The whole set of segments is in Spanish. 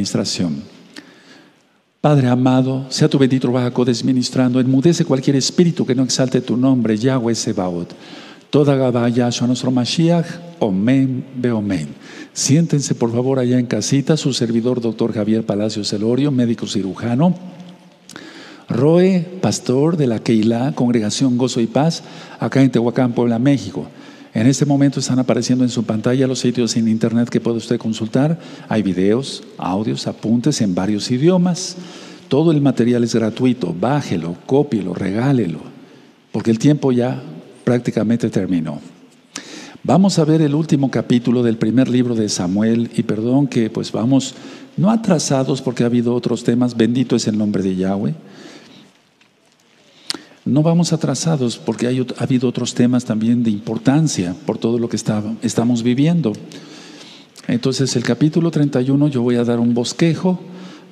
administración. Padre amado, sea tu bendito Ruach HaKodesh ministrando, enmudece cualquier espíritu que no exalte tu nombre, Yahweh Sebaot. Toda Gabá Yahshua nuestro Mashiach, Omen Beomen. Siéntense por favor allá en casita, su servidor Dr. Javier Palacios Elorio, médico cirujano. Roe, pastor de la Keilah, Congregación Gozo y Paz, acá en Tehuacán, Puebla, México. En este momento están apareciendo en su pantalla los sitios en internet que puede usted consultar. Hay videos, audios, apuntes en varios idiomas. Todo el material es gratuito. Bájelo, cópielo, regálelo, porque el tiempo ya prácticamente terminó. Vamos a ver el último capítulo del primer libro de Samuel. Y perdón que pues vamos, no atrasados porque ha habido otros temas. Bendito es el nombre de Yahweh. No vamos atrasados porque ha habido otros temas también de importancia por todo lo que estamos viviendo. Entonces el capítulo 31 yo voy a dar un bosquejo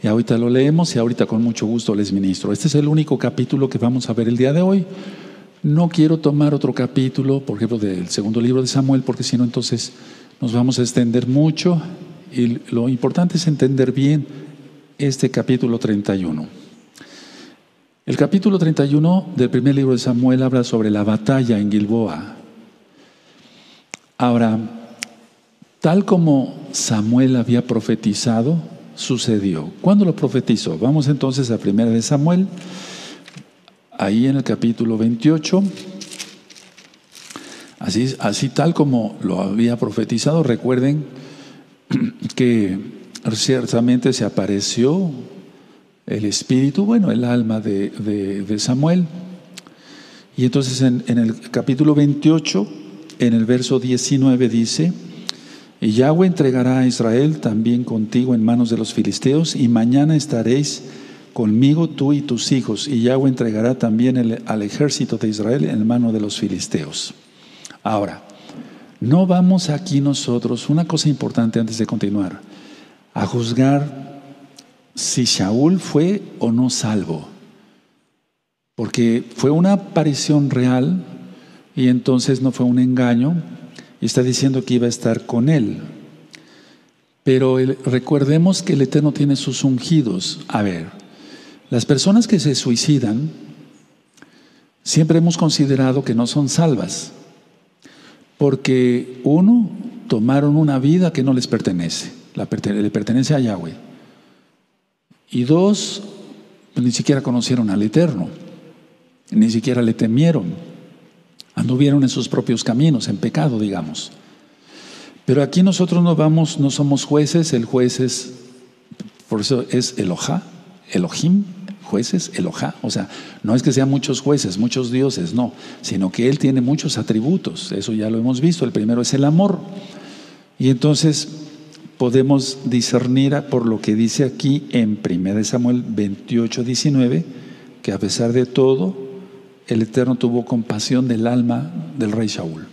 y ahorita lo leemos y ahorita con mucho gusto les ministro. Este es el único capítulo que vamos a ver el día de hoy. No quiero tomar otro capítulo, por ejemplo, del segundo libro de Samuel, porque si no entonces nos vamos a extender mucho y lo importante es entender bien este capítulo 31. El capítulo 31 del primer libro de Samuel habla sobre la batalla en Gilboa. Ahora, tal como Samuel había profetizado, sucedió. ¿Cuándo lo profetizó? Vamos entonces a primera de Samuel, ahí en el capítulo 28. Así tal como lo había profetizado, recuerden que ciertamente se apareció el espíritu, bueno, el alma de Samuel. Y entonces en el capítulo 28, en el verso 19 dice: y Yahweh entregará a Israel también contigo en manos de los filisteos, y mañana estaréis conmigo tú y tus hijos, y Yahweh entregará también al ejército de Israel en mano de los filisteos. Ahora, no vamos aquí nosotros, una cosa importante antes de continuar, a juzgar si Shaul fue o no salvo, porque fue una aparición real y entonces no fue un engaño, y está diciendo que iba a estar con él. Pero recordemos que el Eterno tiene sus ungidos. A ver, las personas que se suicidan siempre hemos considerado que no son salvas, porque uno, tomaron una vida que no les pertenece, le pertenece a Yahweh. Y dos, pues ni siquiera conocieron al Eterno, ni siquiera le temieron, anduvieron en sus propios caminos, en pecado, digamos. Pero aquí nosotros no somos jueces, el juez es, por eso es Elohim, jueces, Elohá. O sea, no es que sean muchos jueces, muchos dioses, no, sino que Él tiene muchos atributos, eso ya lo hemos visto. El primero es el amor. Y entonces podemos discernir por lo que dice aquí en 1 Samuel 28, 19, que a pesar de todo, el Eterno tuvo compasión del alma del rey Shaul.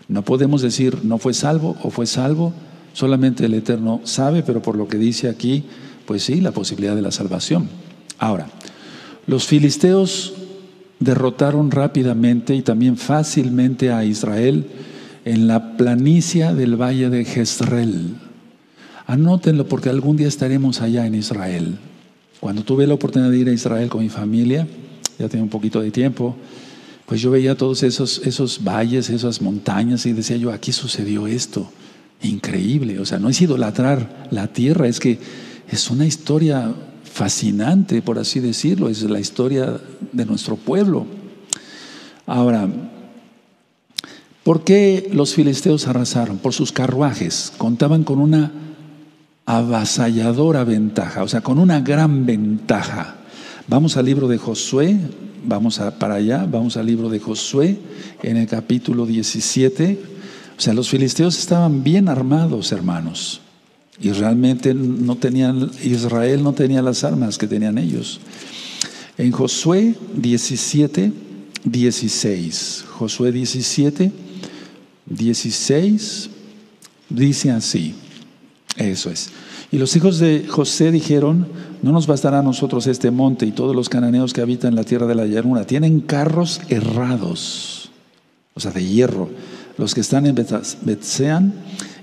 No podemos decir no fue salvo o fue salvo, solamente el Eterno sabe, pero por lo que dice aquí, pues sí, la posibilidad de la salvación. Ahora, los filisteos derrotaron rápidamente y también fácilmente a Israel en la planicie del valle de Jezreel. Anótenlo porque algún día estaremos allá en Israel. Cuando tuve la oportunidad de ir a Israel con mi familia, ya tenía un poquito de tiempo, pues yo veía todos esos valles, esas montañas y decía yo, aquí sucedió esto. Increíble, o sea, no es idolatrar la tierra, es que es una historia fascinante, por así decirlo, es la historia de nuestro pueblo. Ahora, ¿por qué los filisteos arrasaron? Por sus carruajes. Contaban con una avasalladora ventaja, o sea, con una gran ventaja. Vamos al libro de Josué, vamos al libro de Josué en el capítulo 17. O sea, los filisteos estaban bien armados, hermanos, y realmente Israel no tenía las armas que tenían ellos. En Josué 17, 16, Josué 17, 16 dice así, eso es: y los hijos de José dijeron: no nos bastará a nosotros este monte y todos los cananeos que habitan en la tierra de la llanura tienen carros herrados, o sea, de hierro, los que están en Betseán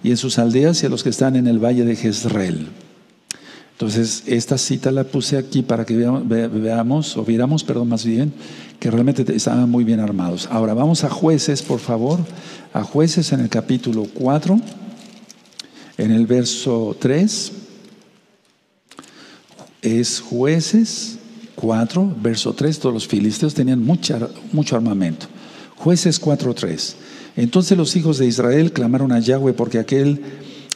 y en sus aldeas, y a los que están en el valle de Jezreel. Entonces, esta cita la puse aquí para que viéramos, perdón, más bien, que realmente estaban muy bien armados. Ahora, vamos a Jueces, por favor. A Jueces en el capítulo 4, en el verso 3. Es Jueces 4, verso 3. Todos los filisteos tenían mucho armamento. Jueces 4:3. Entonces los hijos de Israel clamaron a Yahweh porque aquel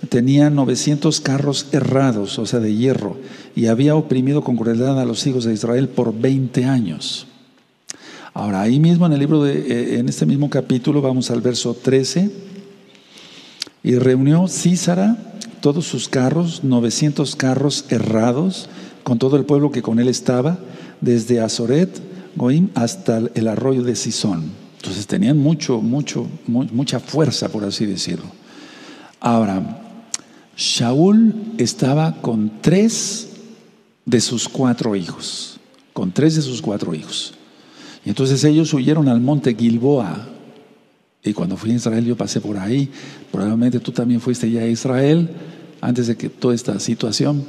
tenía 900 carros herrados, o sea, de hierro, y había oprimido con crueldad a los hijos de Israel por 20 años. Ahora, ahí mismo en el libro en este mismo capítulo, vamos al verso 13. Y reunió Sísara todos sus carros, 900 carros herrados, con todo el pueblo que con él estaba, desde Azoret Goim hasta el arroyo de Sison. Entonces tenían mucha fuerza, por así decirlo. Ahora, Shaul estaba con 3 de sus 4 hijos. Con 3 de sus 4 hijos. Y entonces ellos huyeron al monte Gilboa. Y cuando fui a Israel, yo pasé por ahí. Probablemente tú también fuiste ya a Israel antes de que toda esta situación,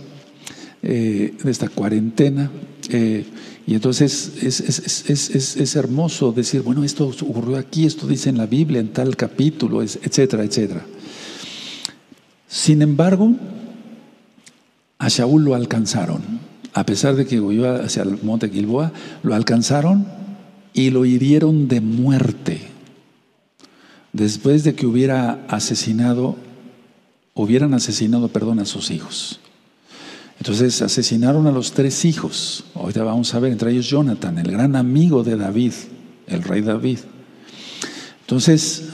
de esta cuarentena. Y entonces es hermoso decir, bueno, esto ocurrió aquí, esto dice en la Biblia, en tal capítulo, etcétera, etcétera. Sin embargo, a Shaul lo alcanzaron. A pesar de que huyó hacia el monte Gilboa, lo alcanzaron y lo hirieron de muerte. Después de que hubieran asesinado a sus hijos. Entonces asesinaron a los 3 hijos. Ahorita vamos a ver, entre ellos Jonathan, el gran amigo de David, el rey David. Entonces,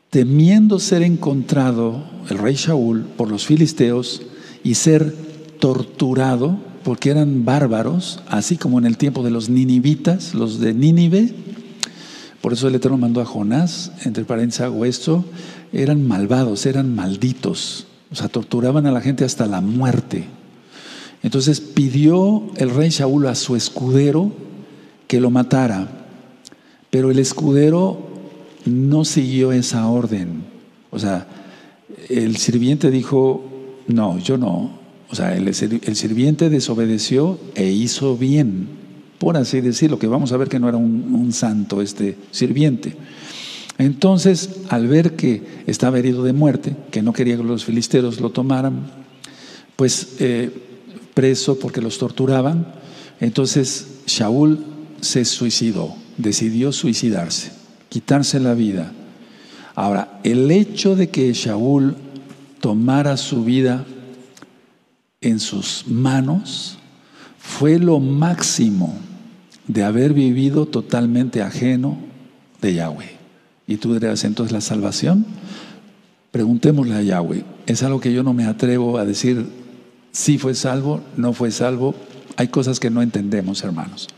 temiendo ser encontrado el rey Shaul por los filisteos y ser torturado, porque eran bárbaros, así como en el tiempo de los ninivitas, los de Nínive. Por eso el Eterno mandó a Jonás, entre paréntesis hago esto, eran malvados, eran malditos. O sea, torturaban a la gente hasta la muerte. Entonces pidió el rey Shaul a su escudero que lo matara. Pero el escudero no siguió esa orden. O sea, el sirviente dijo, no, yo no. O sea, el sirviente desobedeció e hizo bien, por así decirlo, que vamos a ver que no era un santo este sirviente. Entonces, al ver que estaba herido de muerte, que no quería que los filisteos lo tomaran, pues preso porque los torturaban, entonces Shaul se suicidó, decidió suicidarse, quitarse la vida. Ahora, el hecho de que Shaul tomara su vida en sus manos fue lo máximo de haber vivido totalmente ajeno de Yahweh. Y tú dirás, entonces la salvación, preguntémosle a Yahweh. Es algo que yo no me atrevo a decir si fue salvo, no fue salvo. Hay cosas que no entendemos, hermanos.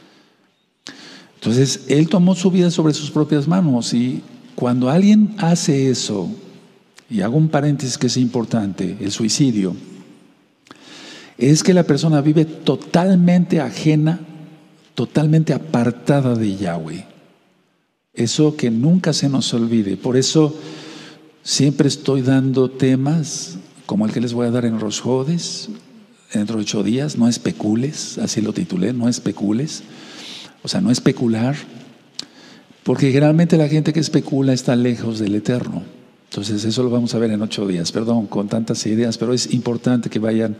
Entonces, él tomó su vida sobre sus propias manos. Y cuando alguien hace eso, y hago un paréntesis que es importante, el suicidio, es que la persona vive totalmente ajena, totalmente apartada de Yahweh. Eso que nunca se nos olvide. Por eso siempre estoy dando temas como el que les voy a dar en Rosh Hodesh, dentro de 8 días. No especules, así lo titulé, no especules. O sea, no especular, porque generalmente la gente que especula está lejos del Eterno. Entonces eso lo vamos a ver en 8 días. Perdón, con tantas ideas, pero es importante que vayan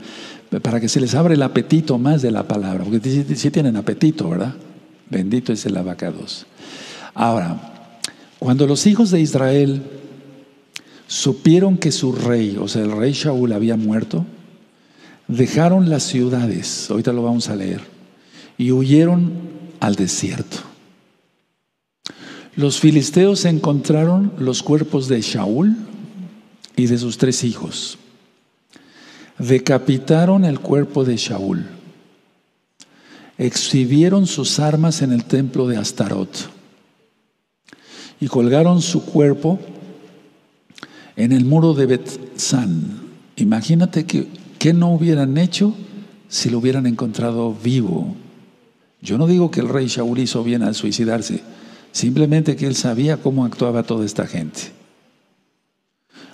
para que se les abra el apetito más de la palabra, porque sí tienen apetito, ¿verdad? Bendito es el abacados. Ahora, cuando los hijos de Israel supieron que su rey, o sea, el rey Shaul había muerto, dejaron las ciudades, ahorita lo vamos a leer, y huyeron al desierto. Los filisteos encontraron los cuerpos de Shaul y de sus 3 hijos. Decapitaron el cuerpo de Shaul. Exhibieron sus armas en el templo de Astarot. Y colgaron su cuerpo en el muro de Bet-San. Imagínate qué no hubieran hecho si lo hubieran encontrado vivo. Yo no digo que el rey Shaul hizo bien al suicidarse, simplemente que él sabía cómo actuaba toda esta gente.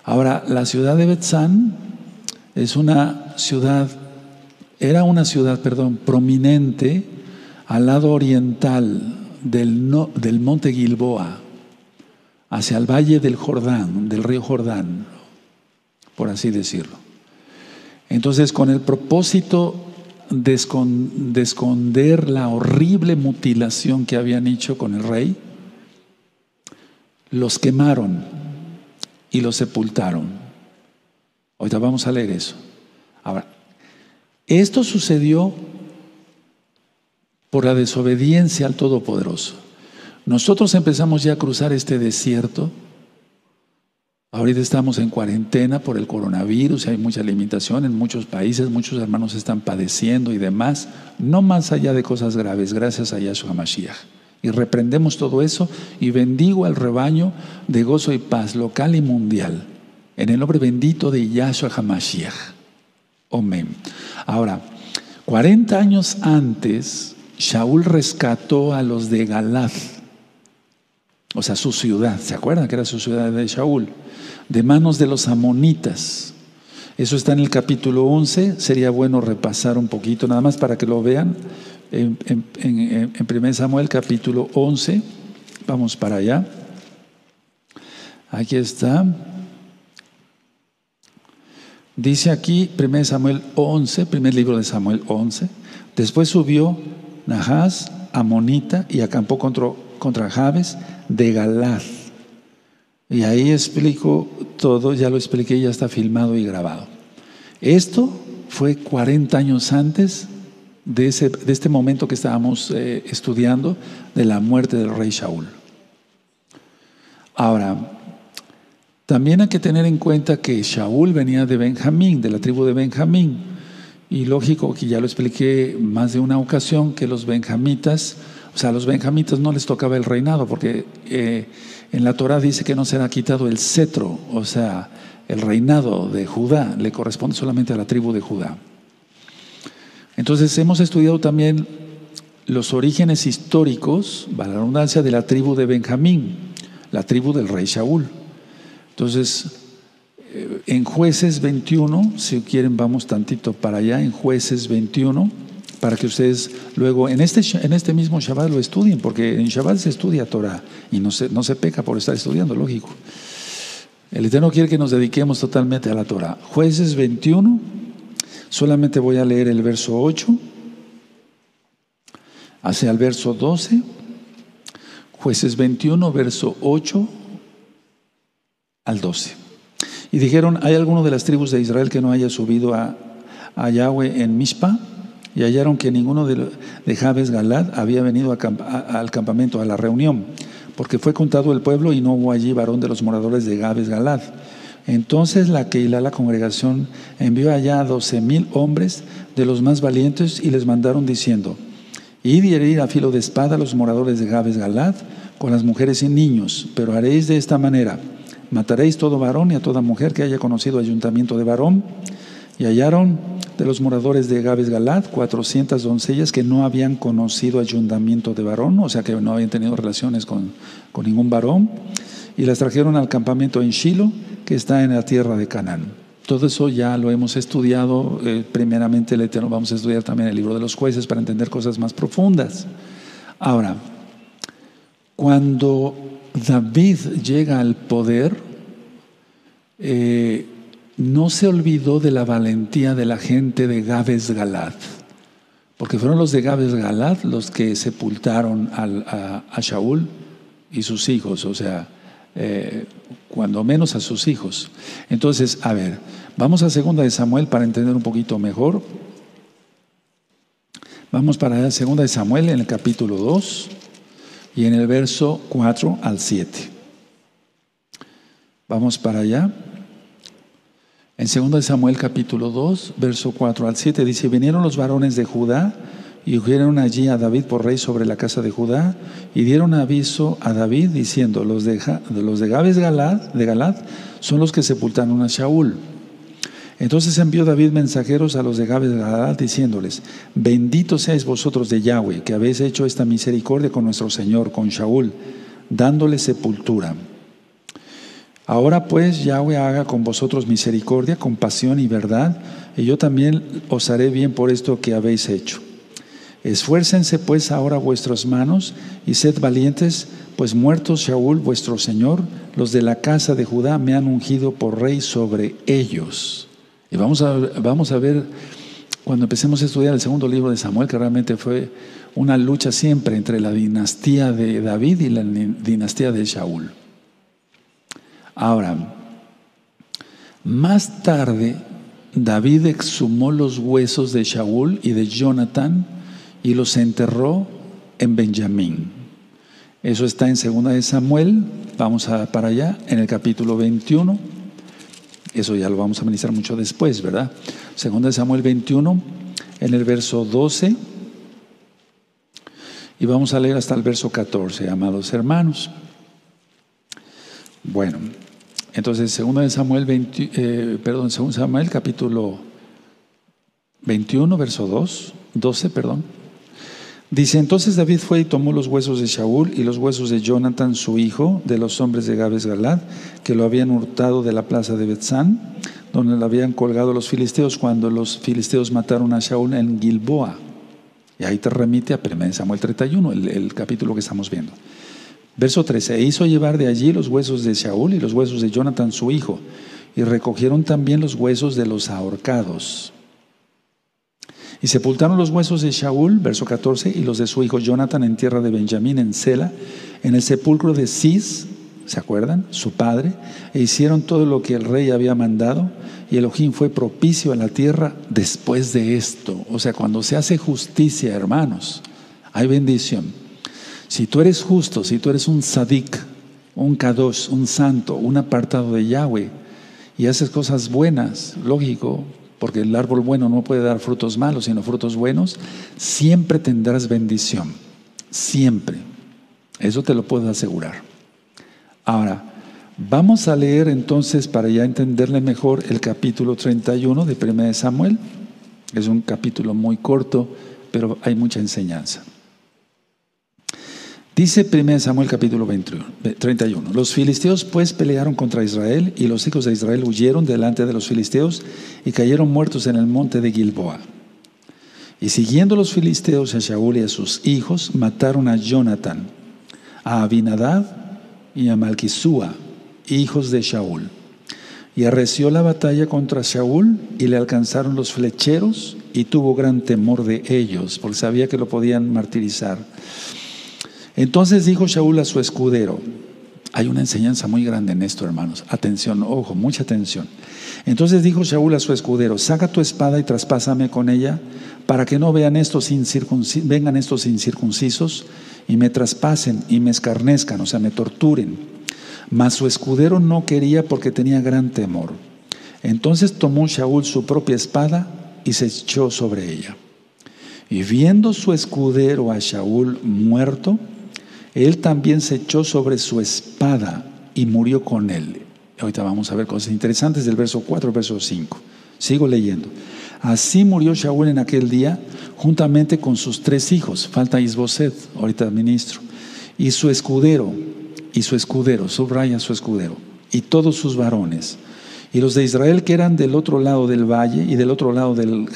Ahora, la ciudad de Bet-San es una ciudad era una ciudad, prominente al lado oriental del monte Gilboa, hacia el valle del Jordán, del río Jordán, por así decirlo. Entonces, con el propósito de esconder la horrible mutilación que habían hecho con el rey, los quemaron y los sepultaron. Ahorita vamos a leer eso. Ahora, esto sucedió por la desobediencia al Todopoderoso. Nosotros empezamos ya a cruzar este desierto. Ahorita estamos en cuarentena por el coronavirus, hay mucha limitación en muchos países, muchos hermanos están padeciendo y demás, no más allá de cosas graves, gracias a Yahshua Mashiach. Y reprendemos todo eso y bendigo al rebaño de gozo y paz local y mundial, en el nombre bendito de Yahshua HaMashiach. Amén. Ahora, 40 años antes, Shaul rescató a los de Galad, o sea, su ciudad. ¿Se acuerdan que era su ciudad de Shaul? De manos de los amonitas. Eso está en el capítulo 11. Sería bueno repasar un poquito, nada más para que lo vean. En 1 Samuel capítulo 11. Vamos para allá. Aquí está. Dice aquí 1 Samuel 11, primer libro de Samuel 11. Después subió Nahas, amonita, y acampó contra Jabes de Galad. Y ahí explico todo, ya lo expliqué, ya está filmado y grabado. Esto fue 40 años antes de este momento que estábamos estudiando, de la muerte del rey Shaul. Ahora, también hay que tener en cuenta que Shaul venía de Benjamín, de la tribu de Benjamín. Y lógico que ya lo expliqué más de una ocasión, que los benjamitas, o sea, a los benjamitas no les tocaba el reinado, porque en la Torah dice que no será quitado el cetro, o sea, el reinado de Judá, le corresponde solamente a la tribu de Judá. Entonces hemos estudiado también los orígenes históricos, para la redundancia, de la tribu de Benjamín, la tribu del rey Shaul. Entonces, en Jueces 21, si quieren vamos tantito para allá, en Jueces 21, para que ustedes luego en este mismo Shabbat lo estudien, porque en Shabbat se estudia Torah y no se peca por estar estudiando, lógico. El Eterno quiere que nos dediquemos totalmente a la Torah. Jueces 21, solamente voy a leer el verso 8 hacia el verso 12. Jueces 21, verso 8 al 12. Y dijeron: ¿hay alguno de las tribus de Israel que no haya subido a Yahweh en Mizpa? Y hallaron que ninguno de Jabes Galad había venido al campamento, a la reunión, porque fue contado el pueblo y no hubo allí varón de los moradores de Jabes Galad. Entonces la Keilah, la congregación, envió allá a 12,000 hombres de los más valientes y les mandaron diciendo: id y herid a filo de espada a los moradores de Jabes Galad con las mujeres y niños, pero haréis de esta manera: mataréis todo varón y a toda mujer que haya conocido ayuntamiento de varón. Y hallaron de los moradores de Jabes Galad 400 doncellas que no habían conocido ayuntamiento de varón, o sea que no habían tenido relaciones con ningún varón, y las trajeron al campamento en Shilo, que está en la tierra de Canaán. Todo eso ya lo hemos estudiado, primeramente el Eterno. Vamos a estudiar también el libro de los Jueces para entender cosas más profundas. Ahora, cuando David llega al poder, no se olvidó de la valentía de la gente de Jabes Galad, porque fueron los de Jabes Galad los que sepultaron a Shaul y sus hijos, o sea, cuando menos a sus hijos. Entonces, a ver, vamos a 2 de Samuel para entender un poquito mejor. Vamos para allá, 2 de Samuel, en el capítulo 2 y en el verso 4 al 7. Vamos para allá. En 2 de Samuel capítulo 2, verso 4 al 7 dice: vinieron los varones de Judá y ungieron allí a David por rey sobre la casa de Judá, y dieron aviso a David diciendo: los de Jabes Galad son los que sepultaron a Shaul. Entonces envió David mensajeros a los de Jabes Galad diciéndoles: benditos seáis vosotros de Yahweh, que habéis hecho esta misericordia con nuestro Señor, con Shaul, dándole sepultura. Ahora pues Yahweh haga con vosotros misericordia, compasión y verdad, y yo también os haré bien por esto que habéis hecho. Esfuércense pues ahora vuestras manos y sed valientes, pues muerto Shaul vuestro señor, los de la casa de Judá me han ungido por rey sobre ellos. Y vamos a ver cuando empecemos a estudiar el segundo libro de Samuel, que realmente fue una lucha siempre entre la dinastía de David y la dinastía de Shaul. Ahora, más tarde David exhumó los huesos de Shaul y de Jonatán y los enterró en Benjamín. Eso está en 2 de Samuel, vamos para allá, en el capítulo 21. Eso ya lo vamos a ministrar mucho después, ¿verdad? 2 de Samuel 21, en el verso 12. Y vamos a leer hasta el verso 14, amados hermanos. Bueno, entonces 2 de Samuel 2 Samuel capítulo 21, verso 12. Dice: entonces David fue y tomó los huesos de Shaul y los huesos de Jonatán su hijo, de los hombres de Gabes Galad, que lo habían hurtado de la plaza de Betzán, donde lo habían colgado los filisteos cuando los filisteos mataron a Shaul en Gilboa. Y ahí te remite a 1 Samuel 31, el capítulo que estamos viendo. Verso 13: e hizo llevar de allí los huesos de Shaul y los huesos de Jonatán su hijo, y recogieron también los huesos de los ahorcados. Y sepultaron los huesos de Shaul, verso 14, y los de su hijo Jonatán en tierra de Benjamín, en Sela, en el sepulcro de Cis, ¿se acuerdan?, su padre, e hicieron todo lo que el rey había mandado, y Elohim fue propicio a la tierra después de esto. O sea, cuando se hace justicia, hermanos, hay bendición. Si tú eres justo, si tú eres un tzadik, un kadosh, un santo, un apartado de Yahweh, y haces cosas buenas, lógico, porque el árbol bueno no puede dar frutos malos, sino frutos buenos, siempre tendrás bendición, siempre. Eso te lo puedo asegurar. Ahora, vamos a leer entonces, para ya entenderle mejor, el capítulo 31 de 1 de Samuel. Es un capítulo muy corto, pero hay mucha enseñanza. Dice 1 Samuel capítulo 31. Los filisteos pues pelearon contra Israel, y los hijos de Israel huyeron delante de los filisteos y cayeron muertos en el monte de Gilboa. Y siguiendo los filisteos a Shaul y a sus hijos, mataron a Jonatán, a Abinadab y a Malquisúa, hijos de Shaul. Y arreció la batalla contra Shaul, y le alcanzaron los flecheros, y tuvo gran temor de ellos, porque sabía que lo podían martirizar. Entonces dijo Shaul a su escudero, hay una enseñanza muy grande en esto, hermanos, atención, ojo, mucha atención. Entonces dijo Shaul a su escudero: saca tu espada y traspásame con ella, para que no vengan estos incircuncisos y me traspasen y me escarnezcan, o sea, me torturen. Mas su escudero no quería, porque tenía gran temor. Entonces tomó Shaul su propia espada y se echó sobre ella. Y viendo su escudero a Shaul muerto, él también se echó sobre su espada y murió con él. Ahorita vamos a ver cosas interesantes del verso 4 al verso 5. Sigo leyendo. Así murió Shaul en aquel día, juntamente con sus 3 hijos. Falta Isboset, ahorita ministro. Y su escudero, subraya su escudero, y todos sus varones. Y los de Israel que eran del otro lado del valle y del otro lado del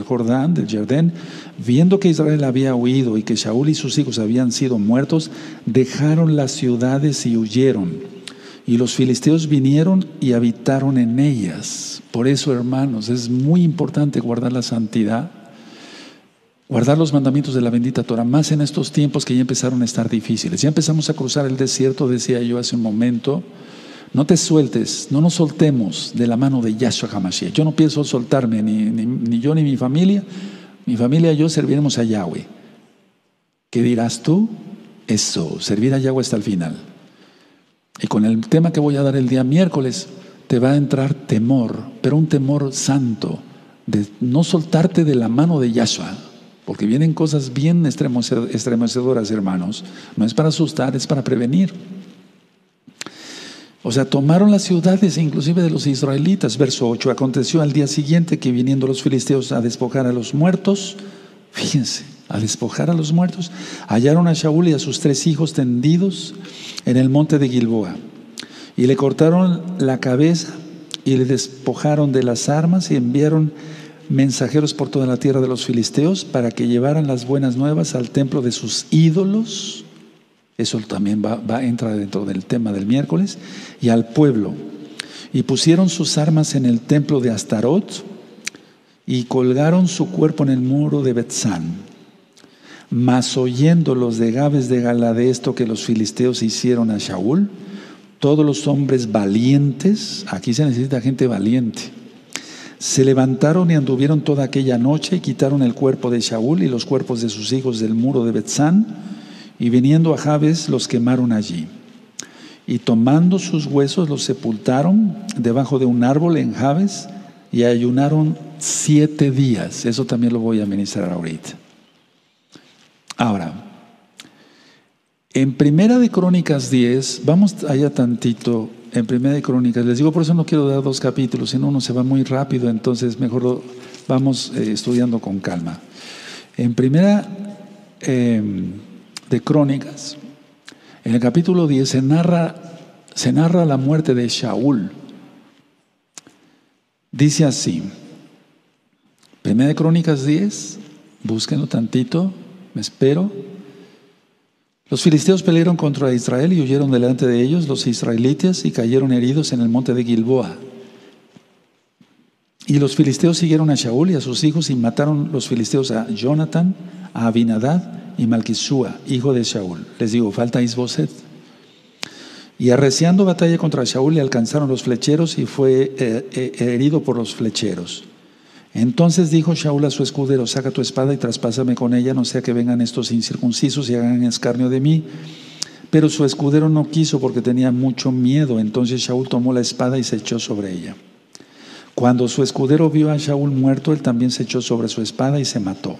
Jordán, del Jordán, viendo que Israel había huido y que Shaul y sus hijos habían sido muertos, dejaron las ciudades y huyeron. Y los filisteos vinieron y habitaron en ellas. Por eso, hermanos, es muy importante guardar la santidad, guardar los mandamientos de la bendita Torah, más en estos tiempos que ya empezaron a estar difíciles. Ya empezamos a cruzar el desierto, decía yo hace un momento. No te sueltes, no nos soltemos de la mano de Yahshua HaMashiach. Yo no pienso soltarme, ni yo ni mi familia. Mi familia y yo serviremos a Yahweh. ¿Qué dirás tú? Eso, servir a Yahweh hasta el final. Y con el tema que voy a dar el día miércoles, te va a entrar temor, pero un temor santo, de no soltarte de la mano de Yahshua, porque vienen cosas bien estremecedoras, hermanos. No es para asustar, es para prevenir. O sea, tomaron las ciudades inclusive de los israelitas. Verso 8, aconteció al día siguiente que viniendo los filisteos a despojar a los muertos, fíjense, a despojar a los muertos, hallaron a Shaul y a sus 3 hijos tendidos en el monte de Gilboa, y le cortaron la cabeza y le despojaron de las armas y enviaron mensajeros por toda la tierra de los filisteos para que llevaran las buenas nuevas al templo de sus ídolos. Eso también entra dentro del tema del miércoles. Y al pueblo. Y pusieron sus armas en el templo de Astarot y colgaron su cuerpo en el muro de Betzán. Mas oyendo los de Gabes de Gala de esto que los filisteos hicieron a Shaul, todos los hombres valientes, aquí se necesita gente valiente, se levantaron y anduvieron toda aquella noche y quitaron el cuerpo de Shaul y los cuerpos de sus hijos del muro de Betzán, y viniendo a Jabes los quemaron allí. Y tomando sus huesos los sepultaron debajo de un árbol en Jabes y ayunaron 7 días. Eso también lo voy a ministrar ahorita. Ahora, en Primera de Crónicas 10, vamos allá tantito, en Primera de Crónicas, les digo, por eso no quiero dar 2 capítulos, sino uno se va muy rápido, entonces mejor lo vamos estudiando con calma. En Primera de Crónicas, en el capítulo 10 se narra la muerte de Shaul. Dice así, Primera de Crónicas 10, búsquenlo tantito, me espero. Los filisteos pelearon contra Israel y huyeron delante de ellos los israelitas y cayeron heridos en el monte de Gilboa. Y los filisteos siguieron a Shaul y a sus hijos y mataron los filisteos a Jonatán, a Abinadab y Malquisúa, hijo de Shaul. Les digo, falta Isboset. Y arreciando batalla contra Shaul le alcanzaron los flecheros y fue herido por los flecheros. Entonces dijo Shaul a su escudero: saca tu espada y traspásame con ella, no sea que vengan estos incircuncisos y hagan escarnio de mí. Pero su escudero no quiso porque tenía mucho miedo. Entonces Shaul tomó la espada y se echó sobre ella. Cuando su escudero vio a Shaul muerto, él también se echó sobre su espada y se mató.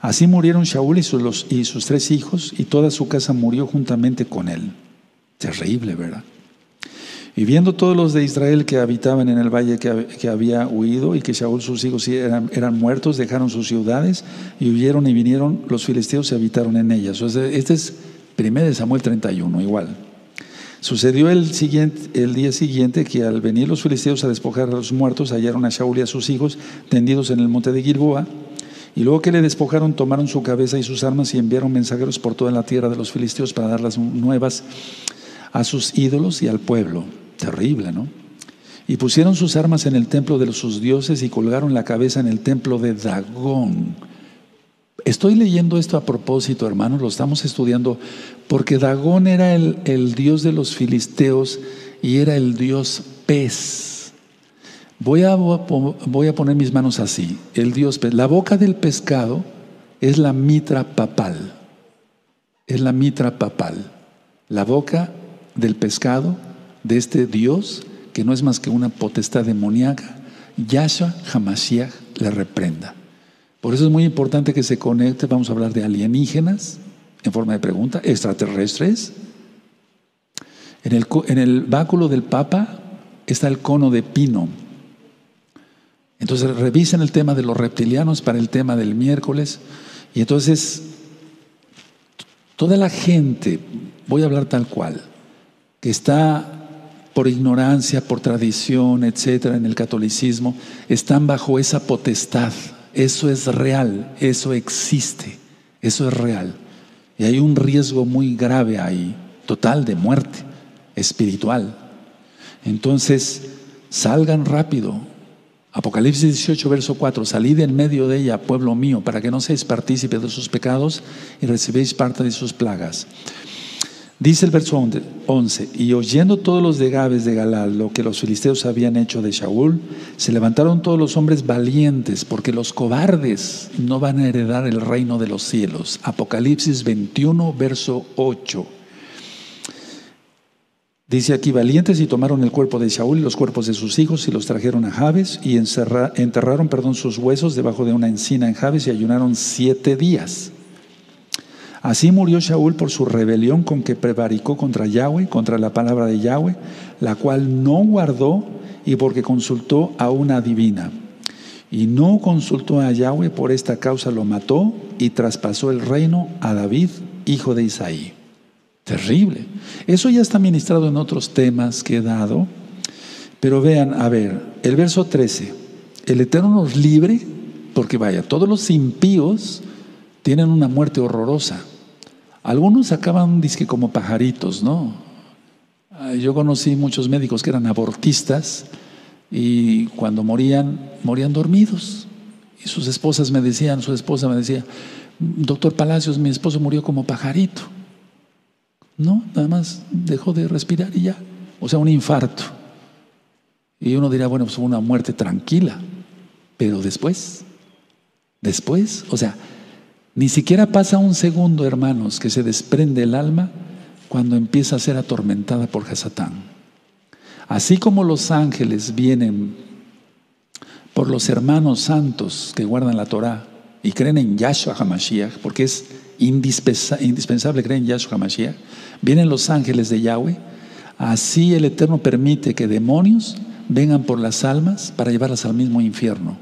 Así murieron Shaul y sus 3 hijos, y toda su casa murió juntamente con él. Terrible, ¿verdad? Y viendo todos los de Israel que habitaban en el valle que había huido, y que Shaul sus hijos eran muertos, dejaron sus ciudades y huyeron, y vinieron los filisteos y habitaron en ellas. O sea, este es 1 Samuel 31, igual. Sucedió el día siguiente que al venir los filisteos a despojar a los muertos, hallaron a Shaul y a sus hijos tendidos en el monte de Gilboa. Y luego que le despojaron, tomaron su cabeza y sus armas y enviaron mensajeros por toda la tierra de los filisteos para dar las nuevas a sus ídolos y al pueblo. Terrible, ¿no? Y pusieron sus armas en el templo de sus dioses y colgaron la cabeza en el templo de Dagón. Estoy leyendo esto a propósito, hermanos, lo estamos estudiando, porque Dagón era el dios de los filisteos y era el dios pez. Voy a poner mis manos así, el dios pez. La boca del pescado es la mitra papal. Es la mitra papal. La boca del pescado de este Dios, que no es más que una potestad demoníaca, Yahshua HaMashiach le reprenda. Por eso es muy importante que se conecte. Vamos a hablar de alienígenas, en forma de pregunta, extraterrestres. En el báculo del Papa está el cono de pino. Entonces revisen el tema de los reptilianos para el tema del miércoles. Y entonces toda la gente, voy a hablar tal cual, que está por ignorancia, por tradición, etcétera, en el catolicismo, están bajo esa potestad. Eso es real, eso existe, eso es real. Y hay un riesgo muy grave ahí, total, de muerte espiritual. Entonces, salgan rápido. Apocalipsis 18, verso 4: salid en medio de ella, pueblo mío, para que no seáis partícipes de sus pecados y recibéis parte de sus plagas. Dice el verso 11: y oyendo todos los de Gabes de Galad lo que los filisteos habían hecho de Shaul, se levantaron todos los hombres valientes, porque los cobardes no van a heredar el reino de los cielos. Apocalipsis 21, verso 8. Dice aquí: valientes, y tomaron el cuerpo de Shaul y los cuerpos de sus hijos y los trajeron a Jabes y enterraron sus huesos debajo de una encina en Jabes y ayunaron 7 días. Así murió Shaul por su rebelión con que prevaricó contra Yahweh, contra la palabra de Yahweh, la cual no guardó, y porque consultó a una adivina. Y no consultó a Yahweh, por esta causa lo mató y traspasó el reino a David, hijo de Isaí. Terrible. Eso ya está ministrado en otros temas que he dado. Pero vean, a ver, el verso 13. el Eterno nos libre, porque vaya, todos los impíos tienen una muerte horrorosa. Algunos acaban, dizque, como pajaritos, ¿no? Yo conocí muchos médicos que eran abortistas y cuando morían dormidos. Y su esposa me decía, doctor Palacios, mi esposo murió como pajarito. No, nada más dejó de respirar y ya. O sea, un infarto. Y uno dirá, bueno, pues fue una muerte tranquila. Pero después, o sea, ni siquiera pasa un segundo, hermanos, que se desprende el alma cuando empieza a ser atormentada por Hasatán. Así como los ángeles vienen por los hermanos santos que guardan la Torah y creen en Yahshua HaMashiach, porque es indispensable creer en Yahshua HaMashiach, vienen los ángeles de Yahweh. Así el Eterno permite que demonios vengan por las almas para llevarlas al mismo infierno,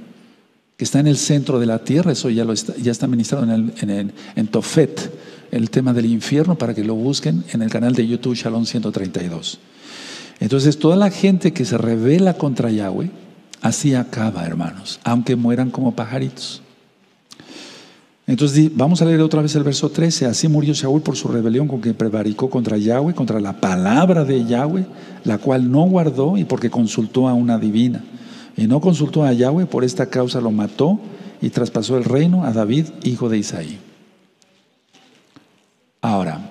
que está en el centro de la tierra. Eso ya está ministrado en Tofet, el tema del infierno, para que lo busquen en el canal de YouTube Shalom 132. Entonces, toda la gente que se rebela contra Yahweh, así acaba, hermanos, aunque mueran como pajaritos. Entonces, vamos a leer otra vez el verso 13. Así murió Shaul por su rebelión, con que prevaricó contra Yahweh, contra la palabra de Yahweh, la cual no guardó, y porque consultó a una divina. Y no consultó a Yahweh, por esta causa lo mató y traspasó el reino a David, hijo de Isaí. Ahora,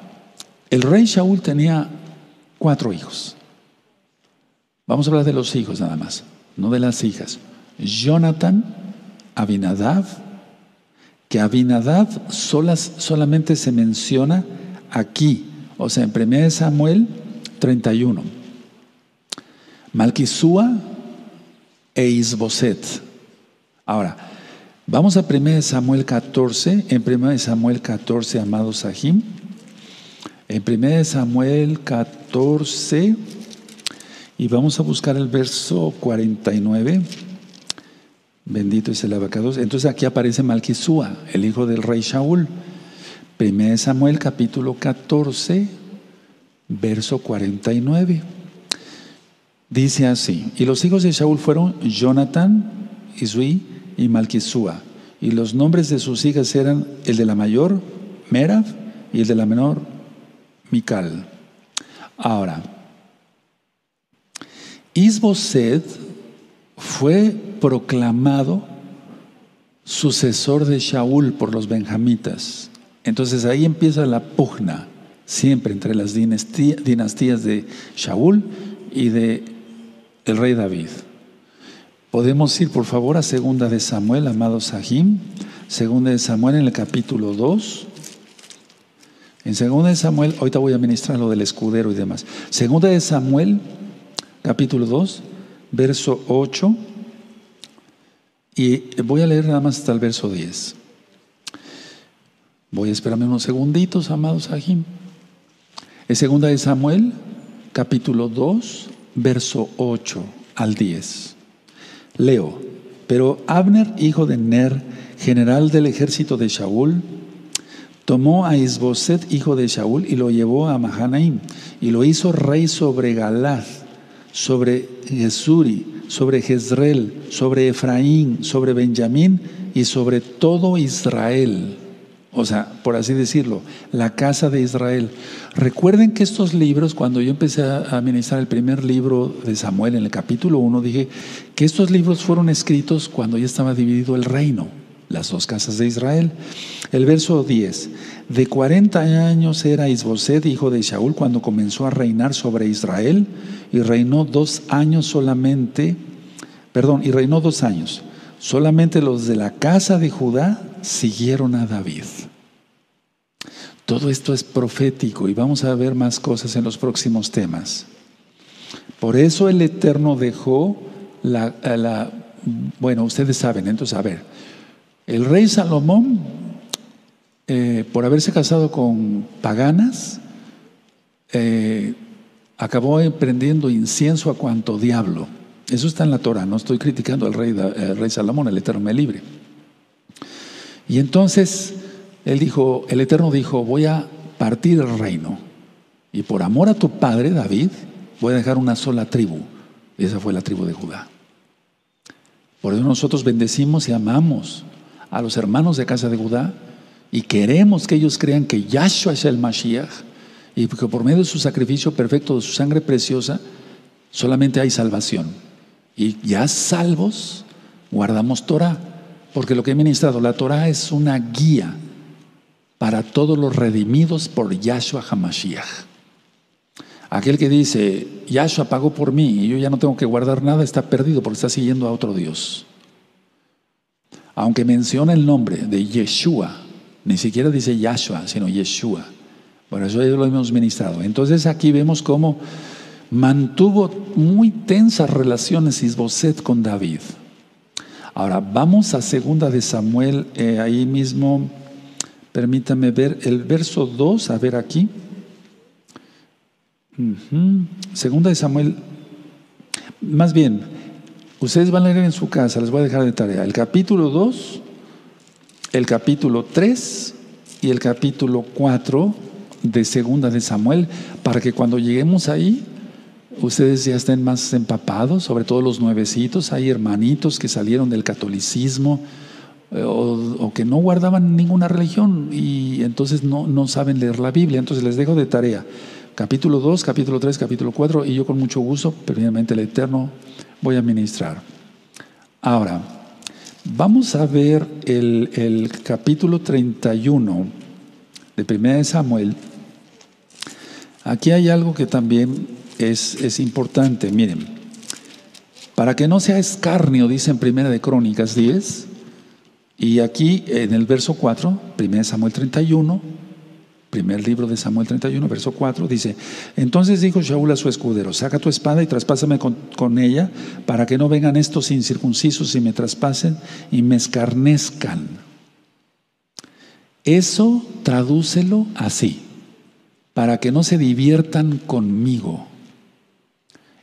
el rey Shaul tenía 4 hijos. Vamos a hablar de los hijos nada más, no de las hijas. Jonathan, Abinadab, que Abinadab solamente se menciona aquí, o sea, en 1 Samuel 31. Malquisúa e Isboset. Ahora, vamos a 1 Samuel 14. En 1 Samuel 14, amados Sahim, en 1 Samuel 14, y vamos a buscar el verso 49. Bendito es el abacados. Entonces aquí aparece Malquisúa, el hijo del rey Shaul. 1 Samuel capítulo 14, verso 49. Dice así: y los hijos de Shaul fueron Jonathan, Isui y Malquisúa. Y los nombres de sus hijas eran el de la mayor, Merab, y el de la menor, Mical. Ahora, Isboset fue proclamado sucesor de Shaul por los benjamitas. Entonces ahí empieza la pugna siempre entre las dinastías de Shaul y de el rey David. Podemos ir por favor a 2 de Samuel, amados Sahim. 2 de Samuel en el capítulo 2. En 2 de Samuel, ahorita voy a ministrar lo del escudero y demás. 2 de Samuel, capítulo 2, verso 8. Y voy a leer nada más hasta el verso 10. Voy a esperarme unos segunditos, amados Sahim. Es 2 de Samuel, capítulo 2, verso 8 al 10. Leo: pero Abner, hijo de Ner, general del ejército de Shaul, tomó a Isboset, hijo de Shaul, y lo llevó a Mahanaim, y lo hizo rey sobre Galad, sobre Gesuri, sobre Jezreel, sobre Efraín, sobre Benjamín y sobre todo Israel. O sea, por así decirlo, la casa de Israel. Recuerden que estos libros, cuando yo empecé a ministrar el primer libro de Samuel, en el capítulo 1, dije que estos libros fueron escritos cuando ya estaba dividido el reino, las 2 casas de Israel. El verso 10: de 40 años era Isboset, hijo de Shaul, cuando comenzó a reinar sobre Israel, y reinó 2 años solamente. Y reinó 2 años. Solamente los de la casa de Judá siguieron a David. Todo esto es profético y vamos a ver más cosas en los próximos temas. Por eso el Eterno dejó bueno, ustedes saben. Entonces, a ver, el rey Salomón, por haberse casado con paganas, acabó prendiendo incienso a cuanto diablo. Eso está en la Torah, no estoy criticando al rey Salomón, el Eterno me libre. Y entonces el Eterno dijo: voy a partir el reino, y por amor a tu padre David voy a dejar una sola tribu. Y esa fue la tribu de Judá. Por eso nosotros bendecimos y amamos a los hermanos de casa de Judá y queremos que ellos crean que Yahshua es el Mashiach y que por medio de su sacrificio perfecto, de su sangre preciosa, solamente hay salvación. Y ya salvos, guardamos Torah, porque lo que he ministrado, la Torah es una guía para todos los redimidos por Yahshua HaMashiach. Aquel que dice, Yahshua pagó por mí y yo ya no tengo que guardar nada, está perdido porque está siguiendo a otro Dios. Aunque menciona el nombre de Yeshua, ni siquiera dice Yahshua, sino Yeshua. Por eso ya lo hemos ministrado. Entonces aquí vemos cómo mantuvo muy tensas relaciones Isboset con David. Ahora vamos a 2 de Samuel, ahí mismo, permítame ver el verso 2, a ver aquí. Segunda de Samuel, más bien, ustedes van a leer en su casa, les voy a dejar de tarea, el capítulo 2, el capítulo 3 y el capítulo 4 de Segunda de Samuel, para que cuando lleguemos ahí, ustedes ya estén más empapados, sobre todo los nuevecitos. Hay hermanitos que salieron del catolicismo o que no guardaban ninguna religión y entonces no saben leer la Biblia. Entonces les dejo de tarea capítulo 2, capítulo 3, capítulo 4 y yo con mucho gusto, primeramente el Eterno, voy a ministrar. Ahora, vamos a ver el capítulo 31 de 1 de Samuel. Aquí hay algo que también es importante, miren, para que no sea escarnio, dice en 1 de Crónicas 10, y aquí en el verso 4, 1 de Samuel 31, primer libro de Samuel 31, verso 4, dice: entonces dijo Shaul a su escudero, saca tu espada y traspásame con ella, para que no vengan estos incircuncisos y me traspasen y me escarnezcan. Eso tradúcelo así: para que no se diviertan conmigo.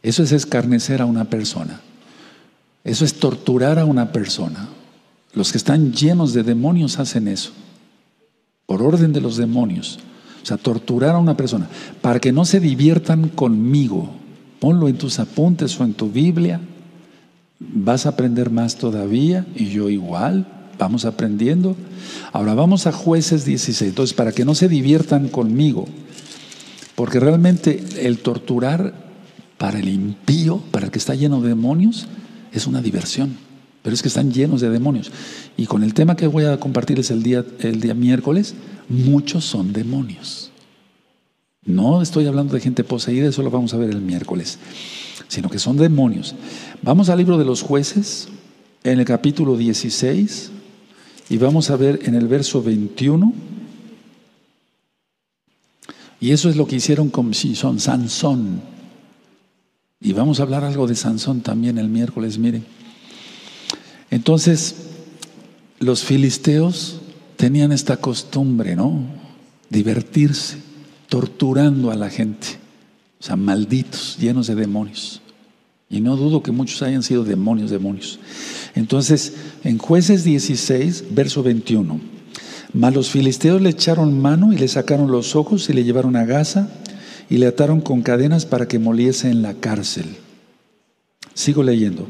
Eso es escarnecer a una persona. Eso es torturar a una persona. Los que están llenos de demonios hacen eso, por orden de los demonios. O sea, torturar a una persona, para que no se diviertan conmigo. Ponlo en tus apuntes o en tu Biblia. Vas a aprender más todavía, y yo igual. Vamos aprendiendo. Ahora vamos a Jueces 16. Entonces, para que no se diviertan conmigo. Porque realmente el torturar para el impío, para el que está lleno de demonios, es una diversión. Pero es que están llenos de demonios. Y con el tema que voy a compartirles el día miércoles, muchos son demonios. No estoy hablando de gente poseída, eso lo vamos a ver el miércoles, sino que son demonios. Vamos al libro de los Jueces, en el capítulo 16, y vamos a ver en el verso 21. Y eso es lo que hicieron con Sansón. Y vamos a hablar algo de Sansón también el miércoles, miren. Entonces, los filisteos tenían esta costumbre, ¿no? Divertirse, torturando a la gente. O sea, malditos, llenos de demonios. Y no dudo que muchos hayan sido demonios. Entonces, en Jueces 16, verso 21. Mas los filisteos le echaron mano y le sacaron los ojos y le llevaron a Gaza y le ataron con cadenas para que moliese en la cárcel. Sigo leyendo.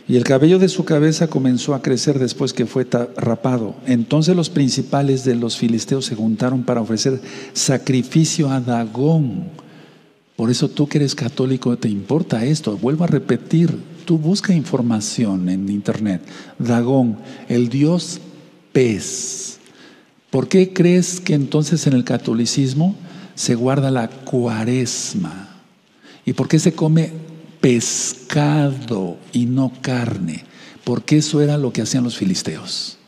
Y el cabello de su cabeza comenzó a crecer después que fue rapado. Entonces los principales de los filisteos se juntaron para ofrecer sacrificio a Dagón. Por eso tú que eres católico te importa esto. Vuelvo a repetir, tú busca información en internet. Dagón, el dios pez. ¿Por qué crees que entonces en el catolicismo se guarda la cuaresma? ¿Y por qué se come pescado y no carne? Porque eso era lo que hacían los filisteos.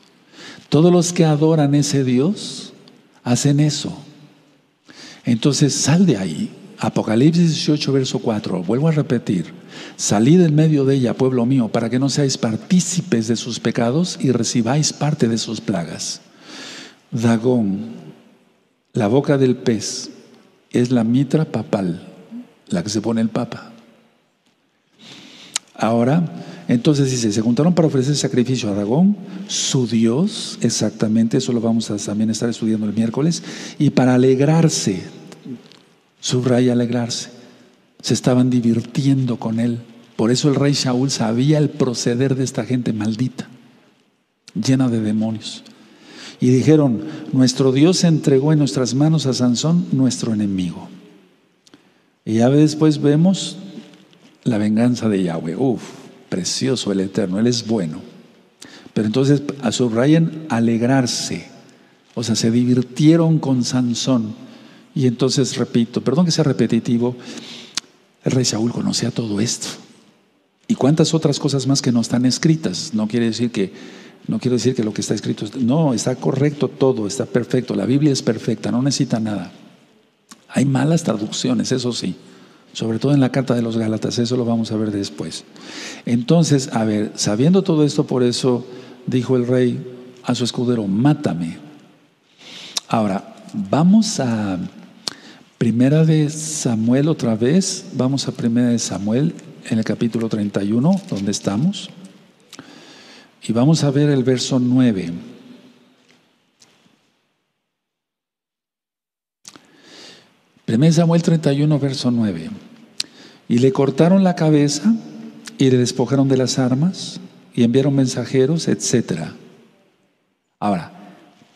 Todos los que adoran ese Dios hacen eso. Entonces sal de ahí. Apocalipsis 18, verso 4. Vuelvo a repetir: salid en medio de ella, pueblo mío, para que no seáis partícipes de sus pecados y recibáis parte de sus plagas. Dagón, la boca del pez, es la mitra papal, la que se pone el papa. Ahora, entonces dice, se juntaron para ofrecer sacrificio a Dagón, su Dios, exactamente, eso lo vamos a también estar estudiando el miércoles, y para alegrarse, subraya alegrarse, se estaban divirtiendo con él. Por eso el rey Shaul sabía el proceder de esta gente maldita, llena de demonios. Y dijeron: nuestro Dios entregó en nuestras manos a Sansón, nuestro enemigo. Y ya después vemos la venganza de Yahweh. Precioso el Eterno, Él es bueno. Pero entonces subrayen alegrarse. O sea, se divirtieron con Sansón. Y entonces repito, perdón que sea repetitivo, el rey Saúl conocía todo esto. Y cuántas otras cosas más que no están escritas. No quiero decir que lo que está escrito, no, está correcto todo, está perfecto. La Biblia es perfecta, no necesita nada. Hay malas traducciones, eso sí, sobre todo en la carta de los Gálatas, eso lo vamos a ver después. Entonces, a ver, sabiendo todo esto, por eso dijo el rey a su escudero: mátame. Ahora, vamos a Primera de Samuel otra vez, vamos a Primera de Samuel en el capítulo 31, donde estamos, y vamos a ver el verso 9. Primera de Samuel 31, verso 9. Y le cortaron la cabeza y le despojaron de las armas y enviaron mensajeros, etc. Ahora,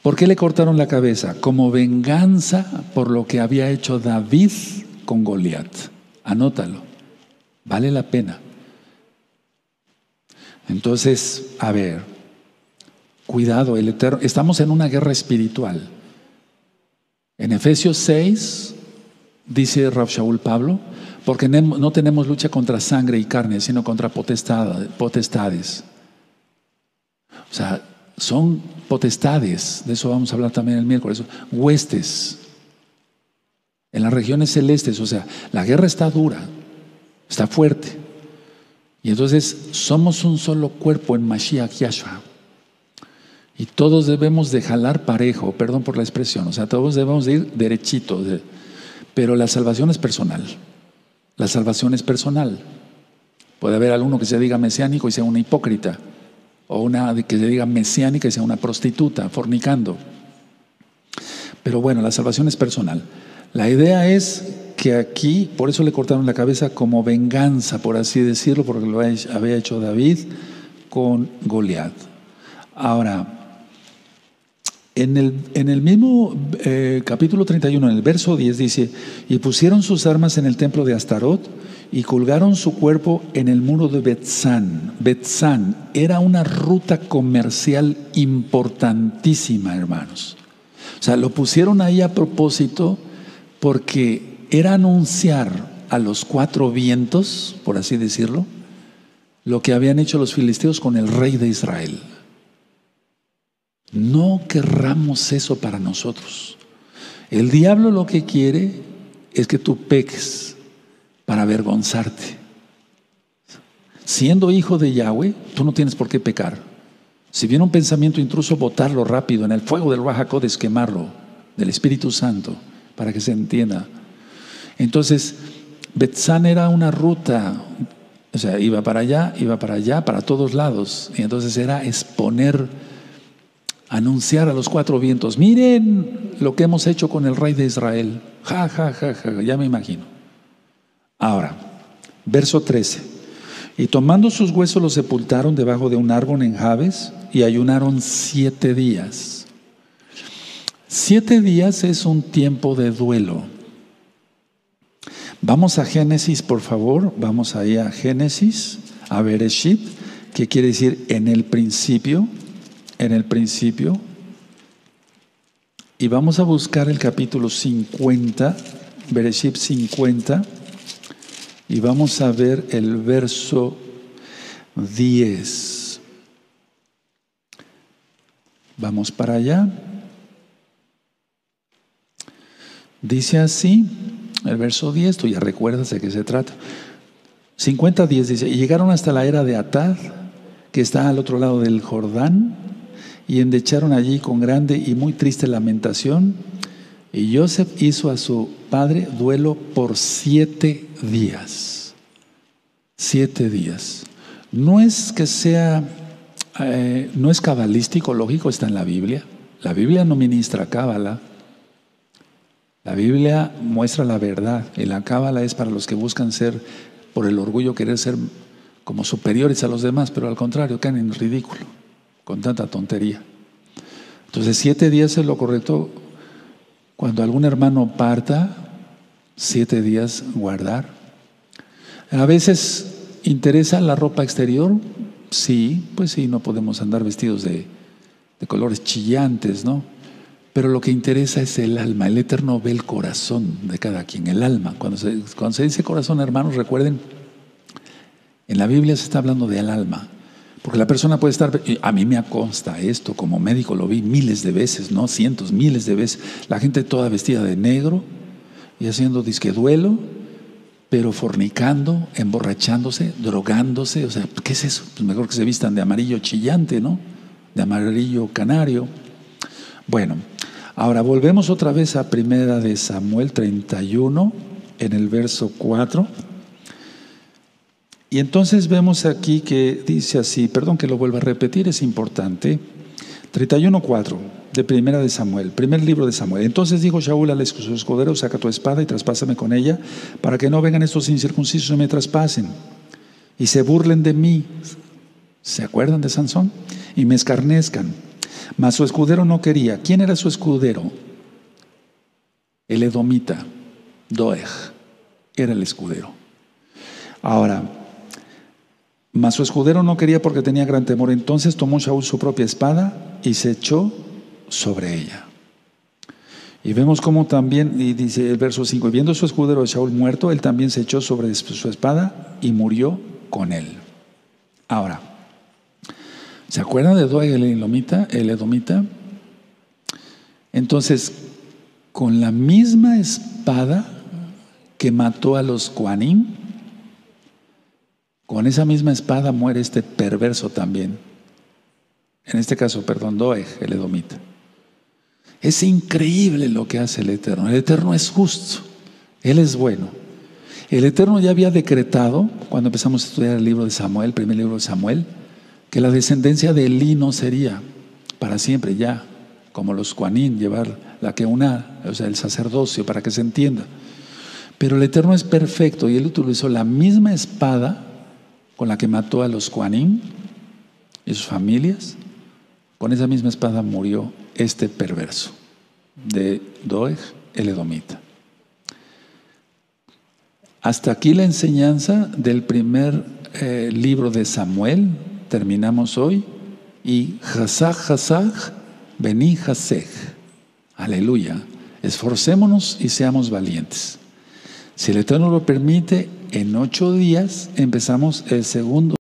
¿por qué le cortaron la cabeza? Como venganza por lo que había hecho David con Goliat. Anótalo, vale la pena. Entonces, a ver, cuidado, el Eterno, estamos en una guerra espiritual. En Efesios 6 dice Rav Shaul Pablo: porque no tenemos lucha contra sangre y carne, sino contra potestades. O sea, son potestades, de eso vamos a hablar también el miércoles, huestes en las regiones celestes. O sea, la guerra está dura, está fuerte. Y entonces somos un solo cuerpo en Mashiach Yahshua. Y todos debemos de jalar parejo, perdón por la expresión, o sea, todos debemos de ir derechito. Pero la salvación es personal. La salvación es personal. Puede haber alguno que se diga mesiánico y sea una hipócrita, o una que se diga mesiánica y sea una prostituta, fornicando. Pero bueno, la salvación es personal. La idea es que aquí, por eso le cortaron la cabeza como venganza, por así decirlo, porque lo había hecho David con Goliat. Ahora, en el mismo capítulo 31, en el verso 10 dice: y pusieron sus armas en el templo de Astarot y colgaron su cuerpo en el muro de Betzán. Betzán era una ruta comercial importantísima, hermanos. O sea, lo pusieron ahí a propósito porque era anunciar a los cuatro vientos, por así decirlo, lo que habían hecho los filisteos con el rey de Israel. No querramos eso para nosotros. El diablo lo que quiere es que tú peques para avergonzarte. Siendo hijo de Yahweh, tú no tienes por qué pecar. Si viene un pensamiento intruso, botarlo rápido en el fuego del Ruach HaKodesh, quemarlo, del Espíritu Santo, para que se entienda. Entonces, Betzán era una ruta, o sea, iba para allá, para todos lados. Y entonces era exponer, anunciar a los cuatro vientos: miren lo que hemos hecho con el rey de Israel. Ja, ja, ja, ja, ya me imagino. Ahora, verso 13. Y tomando sus huesos los sepultaron debajo de un árbol en Jabes y ayunaron 7 días. 7 días es un tiempo de duelo. Vamos a Génesis, por favor. Vamos ahí a Génesis, a Bereshit, que quiere decir en el principio. En el principio. Y vamos a buscar el capítulo 50, Bereshit 50. Y vamos a ver el verso 10. Vamos para allá. Dice así, el verso 10, tú ya recuerdas de qué se trata. 50:10 dice: y llegaron hasta la era de Atad, que está al otro lado del Jordán, y endecharon allí con grande y muy triste lamentación. Y Joseph hizo a su padre duelo por 7 días. 7 días. No es que sea, no es cabalístico, lógico, está en la Biblia. La Biblia no ministra cábala. La Biblia muestra la verdad. Y la cábala es para los que buscan ser, por el orgullo, querer ser como superiores a los demás, pero al contrario, caen en ridículo, con tanta tontería. Entonces 7 días es lo correcto. Cuando algún hermano parta, 7 días guardar. A veces interesa la ropa exterior, sí, pues sí, no podemos andar vestidos de colores chillantes, ¿no? Pero lo que interesa es el alma. El Eterno ve el corazón de cada quien, el alma. Cuando se dice corazón, hermanos, recuerden, en la Biblia se está hablando del alma. Porque la persona puede estar, a mí me consta esto, como médico lo vi miles de veces, no cientos, miles de veces, la gente toda vestida de negro y haciendo disque duelo, pero fornicando, emborrachándose, drogándose. O sea, ¿qué es eso? Pues mejor que se vistan de amarillo chillante, ¿no? De amarillo canario. Bueno, ahora volvemos otra vez a 1 Samuel 31, en el verso 4. Y entonces vemos aquí que dice así, perdón que lo vuelva a repetir, es importante. 31:4 de 1 Samuel, primer libro de Samuel. Entonces dijo Shaul al su escudero: saca tu espada y traspásame con ella, para que no vengan estos incircuncisos y me traspasen y se burlen de mí. ¿Se acuerdan de Sansón? Y me escarnezcan. Mas su escudero no quería. ¿Quién era su escudero? El edomita, Doeg, era el escudero. Ahora, mas su escudero no quería porque tenía gran temor. Entonces tomó Shaul su propia espada y se echó sobre ella. Y vemos cómo también, y dice el verso 5, y viendo su escudero a Shaul muerto, él también se echó sobre su espada y murió con él. Ahora, ¿se acuerdan de Doeg el edomita? Entonces, con la misma espada que mató a los Coanim, con esa misma espada muere este perverso también. En este caso, Doeg, el edomita. Es increíble lo que hace el Eterno. El Eterno es justo. Él es bueno. El Eterno ya había decretado, cuando empezamos a estudiar el libro de Samuel, el primer libro de Samuel, que la descendencia de Elí no sería para siempre ya, como los Coanim, llevar la Keuná, o sea, el sacerdocio, para que se entienda. Pero el Eterno es perfecto y Él utilizó la misma espada con la que mató a los Coanim y sus familias. Con esa misma espada murió este perverso de Doeg, el edomita. Hasta aquí la enseñanza del primer libro de Samuel. Terminamos hoy. Y Hasaj, Beni Hasej. Aleluya. Esforcémonos y seamos valientes. Si el Eterno lo permite, en 8 días empezamos el segundo